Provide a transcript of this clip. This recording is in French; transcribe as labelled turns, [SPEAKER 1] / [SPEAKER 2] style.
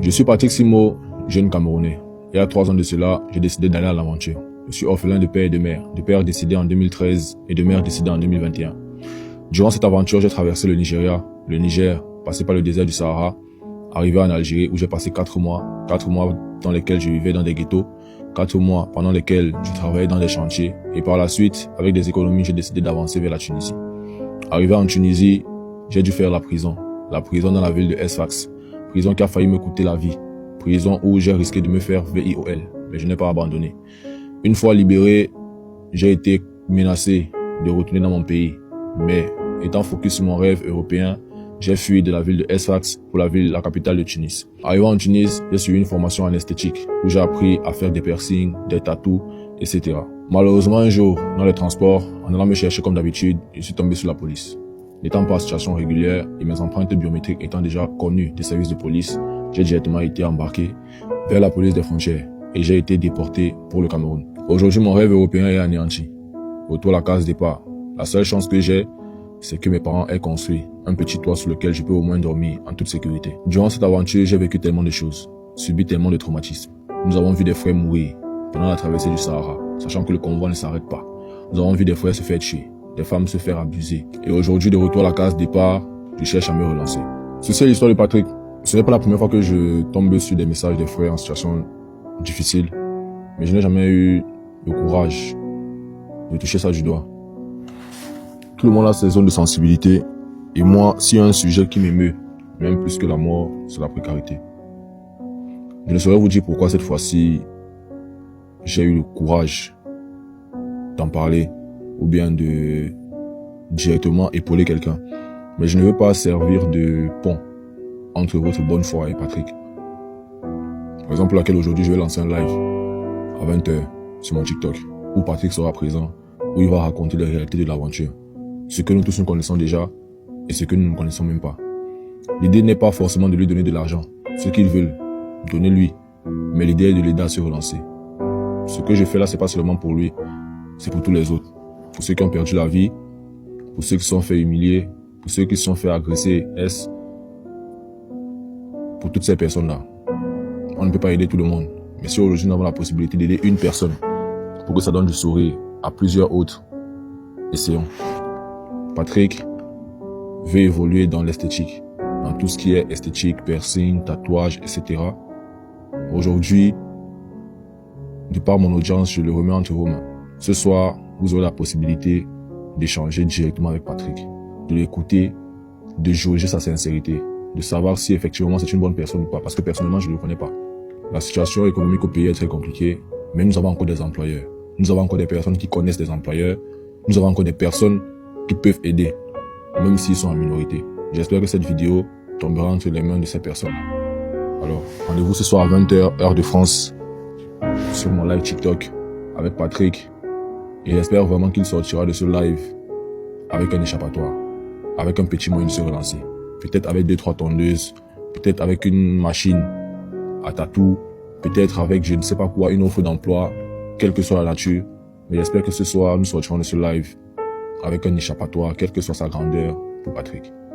[SPEAKER 1] Je suis Patrick Simo, jeune Camerounais. Il y a 3 ans de cela, j'ai décidé d'aller à l'aventure. Je suis orphelin de père et de mère, de père décédé en 2013 et de mère décédée en 2021. Durant cette aventure, j'ai traversé le Nigeria, le Niger, passé par le désert du Sahara, arrivé en Algérie où j'ai passé 4 mois dans lesquels je vivais dans des ghettos, 4 mois pendant lesquels je travaillais dans des chantiers et par la suite, avec des économies, j'ai décidé d'avancer vers la Tunisie. Arrivé en Tunisie, j'ai dû faire la prison dans la ville de Sfax, prison qui a failli me coûter la vie, prison où j'ai risqué de me faire VIOL, mais je n'ai pas abandonné. Une fois libéré, j'ai été menacé de retourner dans mon pays, mais étant focus sur mon rêve européen, j'ai fui de la ville de Sfax pour la capitale de Tunis. Arrivé en Tunis, j'ai suivi une formation en esthétique où j'ai appris à faire des piercings, des tattoos, etc. Malheureusement, un jour, dans les transports, en allant me chercher comme d'habitude, je suis tombé sur la police. N'étant pas en situation régulière et mes empreintes biométriques étant déjà connues des services de police, j'ai directement été embarqué vers la police des frontières et j'ai été déporté pour le Cameroun. Aujourd'hui, mon rêve européen est anéanti. Retour à la case départ. La seule chance que j'ai, c'est que mes parents aient construit un petit toit sur lequel je peux au moins dormir en toute sécurité. Durant cette aventure, j'ai vécu tellement de choses, subi tellement de traumatismes. Nous avons vu des frères mourir pendant la traversée du Sahara, sachant que le convoi ne s'arrête pas. Nous avons vu des frères se faire tuer, des femmes se faire abuser. Et aujourd'hui, de retour à la case départ, je cherche à me relancer. Ceci est l'histoire de Patrick. Ce n'est pas la première fois que je tombe sur des messages des frères en situation difficile, mais je n'ai jamais eu le courage de toucher ça du doigt. Tout le monde a ses zones de sensibilité, et moi, s'il y a un sujet qui m'émeut, même plus que la mort, c'est la précarité. Je ne saurais vous dire pourquoi cette fois-ci, j'ai eu le courage d'en parler, ou bien de directement épauler quelqu'un. Mais je ne veux pas servir de pont entre votre bonne foi et Patrick. Par exemple, laquelle aujourd'hui, je vais lancer un live à 20h sur mon TikTok, où Patrick sera présent, où il va raconter les réalités de l'aventure. Ce que nous tous nous connaissons déjà, et ce que nous ne connaissons même pas. L'idée n'est pas forcément de lui donner de l'argent, ce qu'il veut, donnez-lui. Mais l'idée est de l'aider à se relancer. Ce que je fais là, c'est pas seulement pour lui, c'est pour tous les autres. Pour ceux qui ont perdu la vie, pour ceux qui se sont fait humilier, pour ceux qui se sont fait agresser, pour toutes ces personnes-là. On ne peut pas aider tout le monde. Mais si aujourd'hui nous avons la possibilité d'aider une personne, pour que ça donne du sourire à plusieurs autres, essayons. Patrick veut évoluer dans l'esthétique, dans tout ce qui est esthétique, piercing, tatouage, etc. Aujourd'hui, de par mon audience, je le remets entre vos mains. Ce soir, vous aurez la possibilité d'échanger directement avec Patrick, de l'écouter, de jauger sa sincérité, de savoir si effectivement c'est une bonne personne ou pas, parce que personnellement, je ne le connais pas. La situation économique au pays est très compliquée, mais nous avons encore des employeurs. Nous avons encore des personnes qui connaissent des employeurs. Nous avons encore des personnes qui peuvent aider, même s'ils sont en minorité. J'espère que cette vidéo tombera entre les mains de ces personnes. Alors, rendez-vous ce soir à 20h, heure de France, sur mon live TikTok avec Patrick. Et j'espère vraiment qu'il sortira de ce live avec un échappatoire, avec un petit moyen de se relancer. Peut-être avec 2-3 tondeuses, peut-être avec une machine à tatou, peut-être avec je ne sais pas quoi, une offre d'emploi, quelle que soit la nature. Mais j'espère que ce soir, nous sortirons de ce live avec un échappatoire, quelle que soit sa grandeur, pour Patrick.